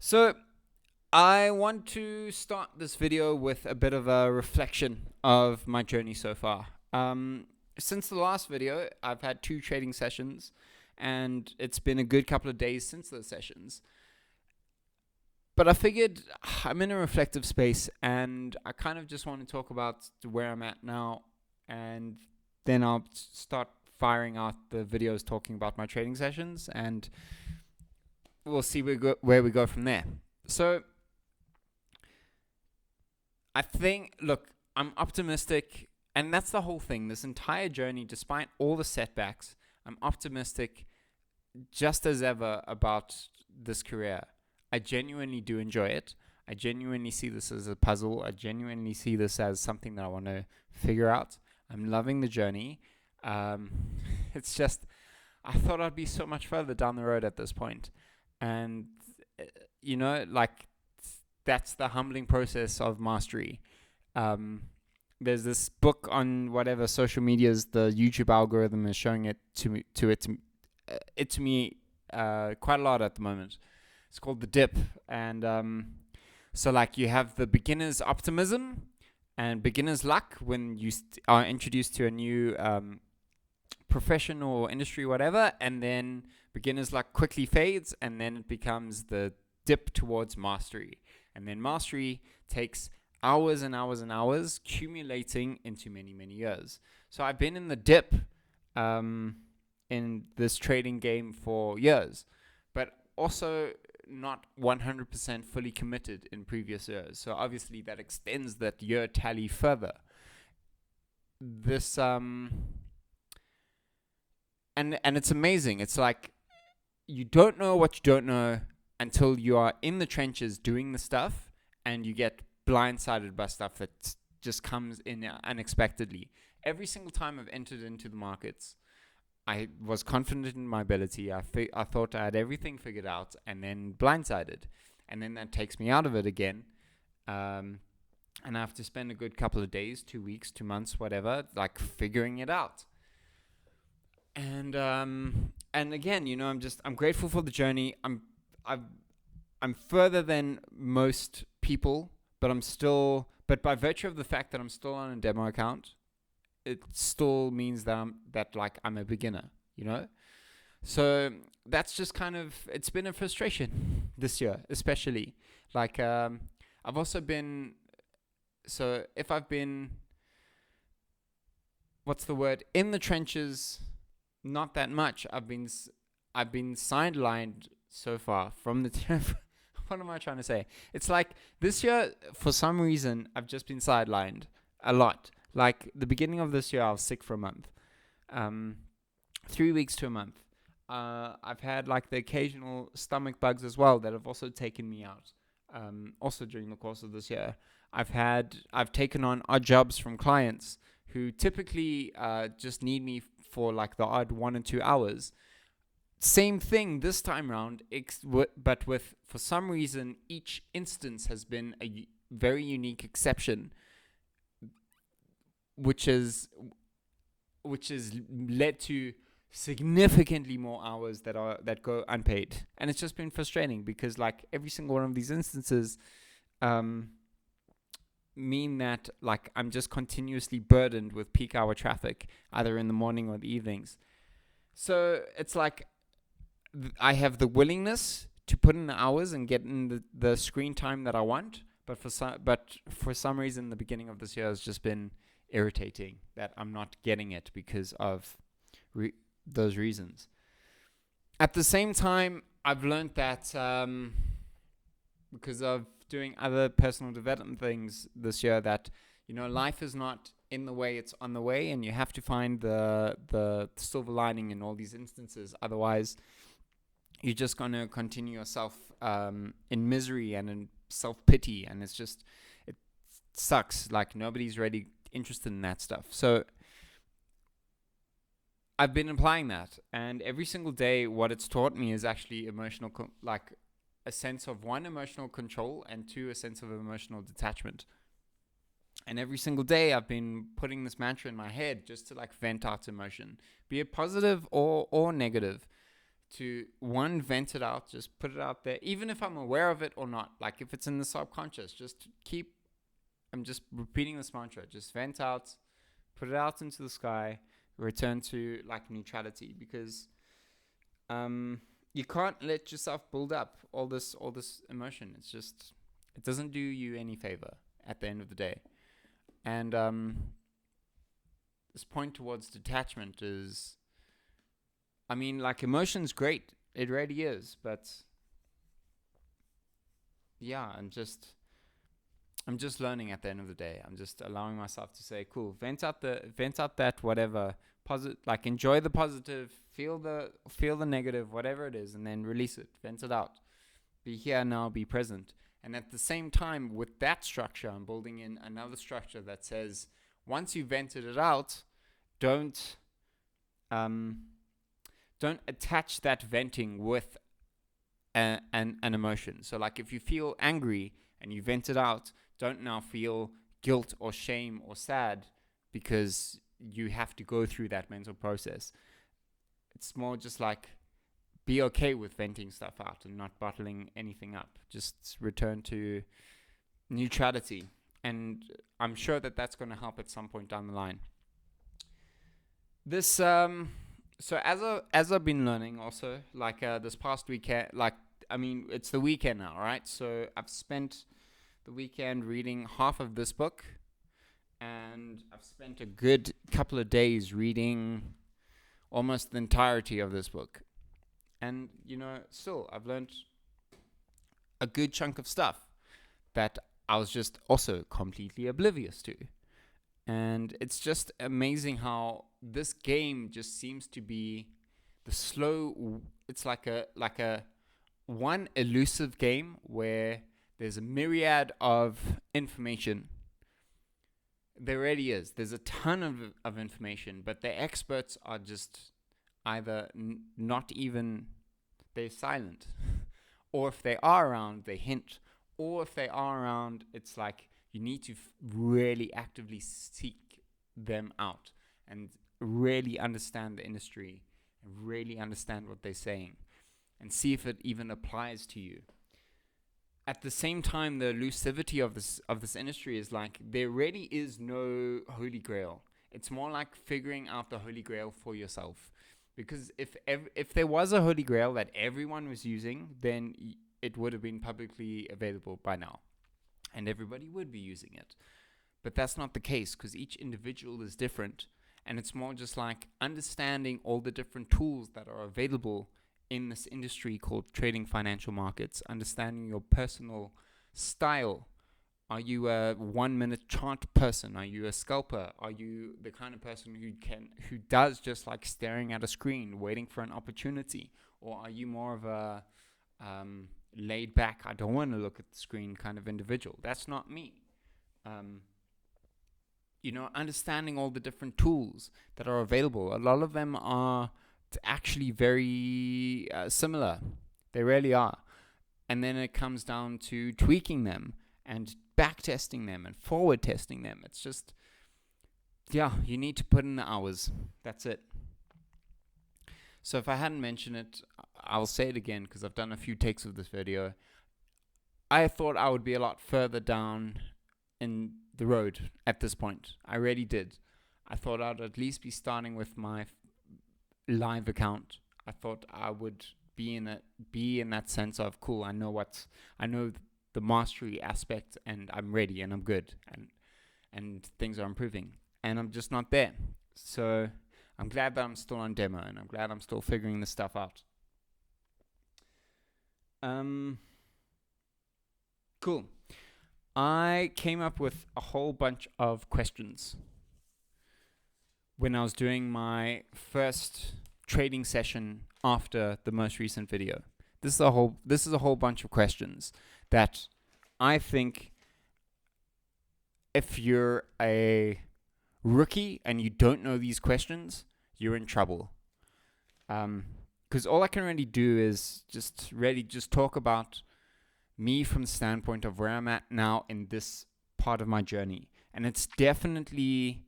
So, I want to start this video with a bit of a reflection of my journey so far. Since the last video, I've had 2 trading sessions, and it's been a good couple of days since those sessions. But I figured I'm in a reflective space, and I kind of just want to talk about where I'm at now, and then I'll start firing out the videos talking about my trading sessions, and we'll see where we go from there. So, I think, look, I'm optimistic, and that's the whole thing. This entire journey, despite all the setbacks, I'm optimistic just as ever about this career. I genuinely do enjoy it. I genuinely see this as a puzzle. I genuinely see this as something that I want to figure out. I'm loving the journey. Um, it's just, I thought I'd be so much further down the road at this point. And, like, that's the humbling process of mastery. There's this book on whatever social medias the YouTube algorithm is showing it to me quite a lot at the moment. It's called The Dip, and so like you have the beginner's optimism and beginner's luck when you are introduced to a new profession or industry, whatever, and then beginner's luck quickly fades, and then it becomes the dip towards mastery. And then mastery takes hours and hours and hours, accumulating into many, many years. So I've been in the dip in this trading game for years, but also not 100% fully committed in previous years. So obviously that extends that year tally further. This and it's amazing. It's like you don't know what you don't know until you are in the trenches doing the stuff, and you get blindsided by stuff that just comes in unexpectedly. Every single time I've entered into the markets, I was confident in my ability. I thought I had everything figured out, and then blindsided. And then that takes me out of it again. And I have to spend a good couple of days, 2 weeks, 2 months, whatever, like figuring it out. And again, I'm grateful for the journey. I'm further than most people, but by virtue of the fact that I'm still on a demo account, it still means that I'm a beginner, So that's just it's been a frustration this year, especially. Like, I've also been, so if I've been, what's the word, in the trenches, not that much. I've been sidelined so far from the what am I trying to say? It's like this year, for some reason, I've just been sidelined a lot. Like the beginning of this year, I was sick for a month, 3 weeks to a month. I've had like the occasional stomach bugs as well that have also taken me out. Also during the course of this year, I've taken on odd jobs from clients who typically just need me for like the odd 1 or 2 hours. Same thing this time around, but with, for some reason, each instance has been a very unique exception, which has led to significantly more hours that go unpaid. And it's just been frustrating because like every single one of these instances mean that like I'm just continuously burdened with peak hour traffic, either in the morning or the evenings. So it's like I have the willingness to put in the hours and get in the screen time that I want, but for some reason the beginning of this year has just been irritating that I'm not getting it because of those reasons. At the same time, I've learned that because of doing other personal development things this year, that life is not in the way, it's on the way, and you have to find the silver lining in all these instances. Otherwise, you're just going to continue yourself in misery and in self-pity, and it sucks. Like nobody's really interested in that stuff. So I've been applying that, and every single day what it's taught me is actually emotional like a sense of, 1, emotional control, and 2, a sense of emotional detachment. And every single day I've been putting this mantra in my head just to like vent out emotion, be it positive or negative. to one, vent it out, just put it out there, even if I'm aware of it or not. Like if it's in the subconscious, I'm just repeating this mantra, just vent out, put it out into the sky, return to like neutrality, because you can't let yourself build up all this emotion. It doesn't do you any favor at the end of the day. And this point towards detachment is, I mean, like, emotion's great. It really is. But yeah, I'm just learning at the end of the day. I'm just allowing myself to say, cool, vent out that whatever positive, like, enjoy the positive, feel the negative, whatever it is, and then release it, vent it out. Be here now, be present. And at the same time, with that structure, I'm building in another structure that says, once you vented it out, don't attach that venting with an emotion. So like if you feel angry and you vent it out, don't now feel guilt or shame or sad because you have to go through that mental process. It's more just like, be okay with venting stuff out and not bottling anything up. Just return to neutrality. And I'm sure that that's going to help at some point down the line. This so as I've been learning also, like this past weekend, like, I mean, it's the weekend now, right? So I've spent the weekend reading half of this book, and I've spent a good couple of days reading almost the entirety of this book. And, still, I've learned a good chunk of stuff that I was just also completely oblivious to. And it's just amazing how this game just seems to be it's like a one elusive game where there's a myriad of information. There really is. There's a ton of information, but the experts are just either not even, they're silent. Or if they are around, they hint. Or if they are around, it's like you need to really actively seek them out and really understand the industry and really understand what they're saying and see if it even applies to you. At the same time, the elusivity of this industry is like, there really is no holy grail. It's more like figuring out the holy grail for yourself. Because if there was a holy grail that everyone was using, then it would have been publicly available by now, and everybody would be using it. But that's not the case, because each individual is different, and it's more just like understanding all the different tools that are available in this industry called trading financial markets, understanding your personal style. Are you a 1 minute chart person? Are you a scalper? Are you the kind of person who does just like staring at a screen, waiting for an opportunity? Or are you more of a laid back, I don't want to look at the screen kind of individual? That's not me. Understanding all the different tools that are available. A lot of them are actually very similar. They really are. And then it comes down to tweaking them and back testing them and forward testing them. It's just, you need to put in the hours. That's it. So if I hadn't mentioned it, I'll say it again because I've done a few takes of this video. I thought I would be a lot further down in the road at this point. I really did. I thought I'd at least be starting with my live account. I thought I would be in that sense of, cool, I know the mastery aspect, and I'm ready and I'm good, and things are improving, and I'm just not there. So I'm glad that I'm still on demo, and I'm glad I'm still figuring this stuff out. Cool. I came up with a whole bunch of questions when I was doing my first trading session after the most recent video. This is a whole bunch of questions that I think, if you're a rookie and you don't know these questions, you're in trouble. Because all I can really do is just talk about me from the standpoint of where I'm at now in this part of my journey. And it's definitely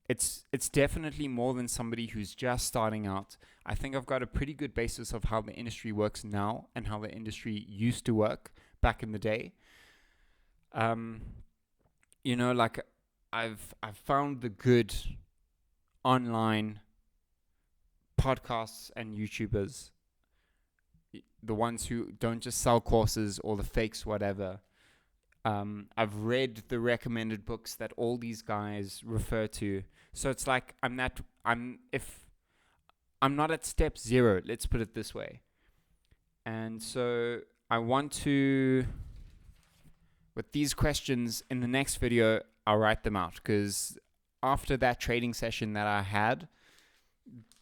it's definitely more than somebody who's just starting out. I think I've got a pretty good basis of how the industry works now and how the industry used to work back in the day. Like I've found the good online podcasts and YouTubers, the ones who don't just sell courses or the fakes, whatever. I've read the recommended books that all these guys refer to. So it's like I'm not at step 0, let's put it this way. And so I want to, with these questions in the next video, I'll write them out, because after that trading session that I had,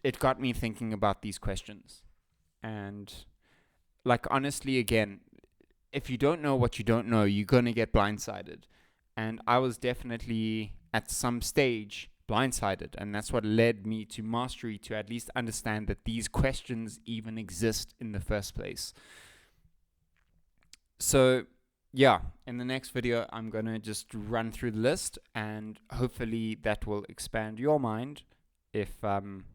it got me thinking about these questions. And like, honestly, again, if you don't know what you don't know, you're going to get blindsided. And I was definitely at some stage blindsided. And that's what led me to mastery, to at least understand that these questions even exist in the first place. So yeah, in the next video, I'm going to just run through the list, and hopefully that will expand your mind. Again,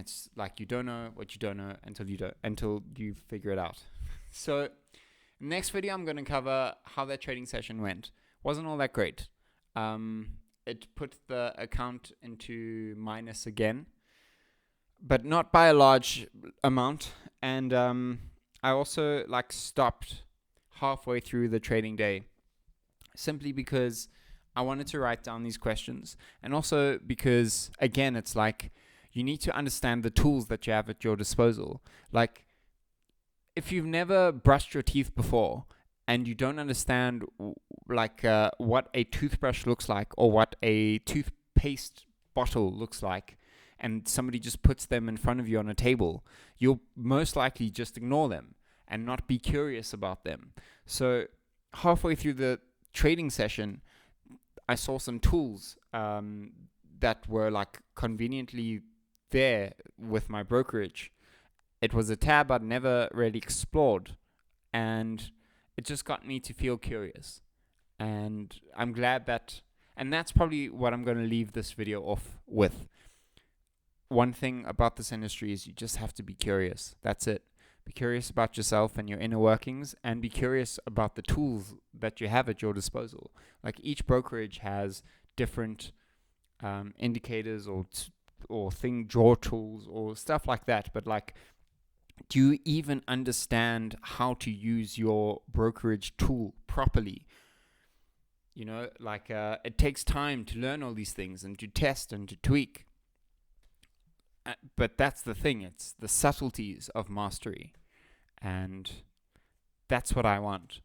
it's like you don't know what you don't know until you figure it out. So next video, I'm going to cover how that trading session went. Wasn't all that great. It put the account into minus again, but not by a large amount. And I also stopped halfway through the trading day, simply because I wanted to write down these questions, and also because, again, it's like, you need to understand the tools that you have at your disposal. Like, if you've never brushed your teeth before and you don't understand what a toothbrush looks like, or what a toothpaste bottle looks like, and somebody just puts them in front of you on a table, you'll most likely just ignore them and not be curious about them. So halfway through the trading session, I saw some tools that were conveniently there with my brokerage. It was a tab I'd never really explored, and it just got me to feel curious. And I'm glad and that's probably what I'm going to leave this video off with. One thing about this industry is you just have to be curious. That's it. Be curious about yourself and your inner workings, and be curious about the tools that you have at your disposal. Like, each brokerage has different indicators or draw tools or stuff like that. But do you even understand how to use your brokerage tool properly? It takes time to learn all these things and to test and to tweak. But that's the thing. It's the subtleties of mastery. And that's what I want.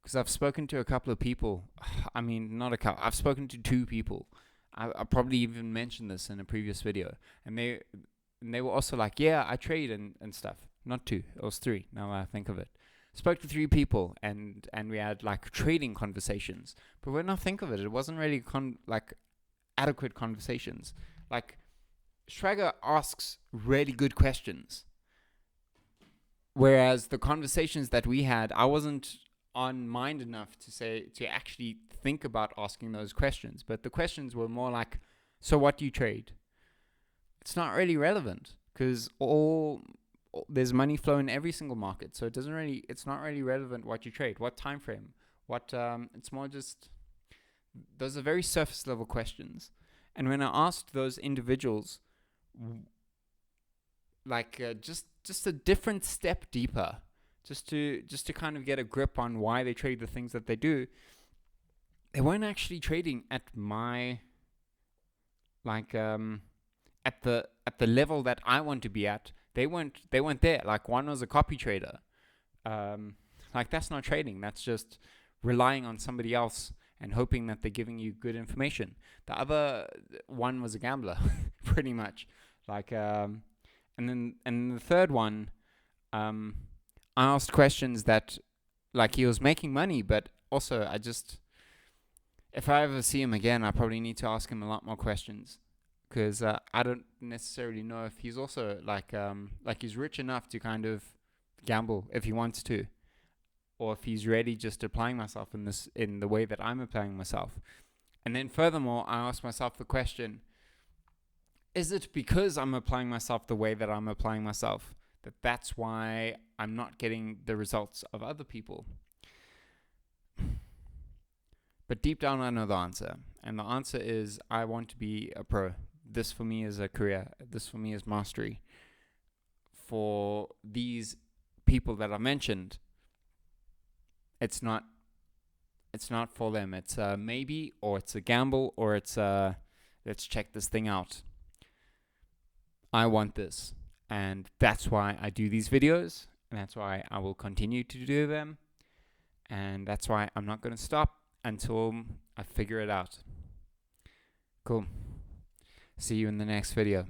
Because I've spoken to a couple of people. I mean, not a couple. I've spoken to 2 people. I probably even mentioned this in a previous video. And they were also like, yeah, I trade and stuff. Not 2. It was 3, now I think of it. Spoke to 3 people, and we had trading conversations. But when I think of it, it wasn't really adequate conversations. Schrager asks really good questions, whereas the conversations that we had, I wasn't on mind enough to actually think about asking those questions. But the questions were more like, so what do you trade? It's not really relevant, because there's money flow in every single market, so it's not really relevant what you trade, what time frame, it's more just, those are very surface level questions. And when I asked those individuals just a different step deeper, just to kind of get a grip on why they trade the things that they do, they weren't actually trading at my at the level that I want to be at. They weren't there. One was a copy trader. That's not trading. That's just relying on somebody else and hoping that they're giving you good information. The other one was a gambler, pretty much. And then the third one, I asked questions that, he was making money, but also if I ever see him again, I probably need to ask him a lot more questions, because I don't necessarily know if he's also he's rich enough to kind of gamble if he wants to, or if he's really just applying myself in the way that I'm applying myself. And then furthermore, I ask myself the question, is it because I'm applying myself the way that I'm applying myself that's why I'm not getting the results of other people? But deep down, I know the answer. And the answer is I want to be a pro. This for me is a career. This for me is mastery. For these people that I mentioned, it's not for them. It's a maybe, or it's a gamble, or it's a let's check this thing out. I want this. And that's why I do these videos. And that's why I will continue to do them. And that's why I'm not going to stop until I figure it out. Cool. See you in the next video.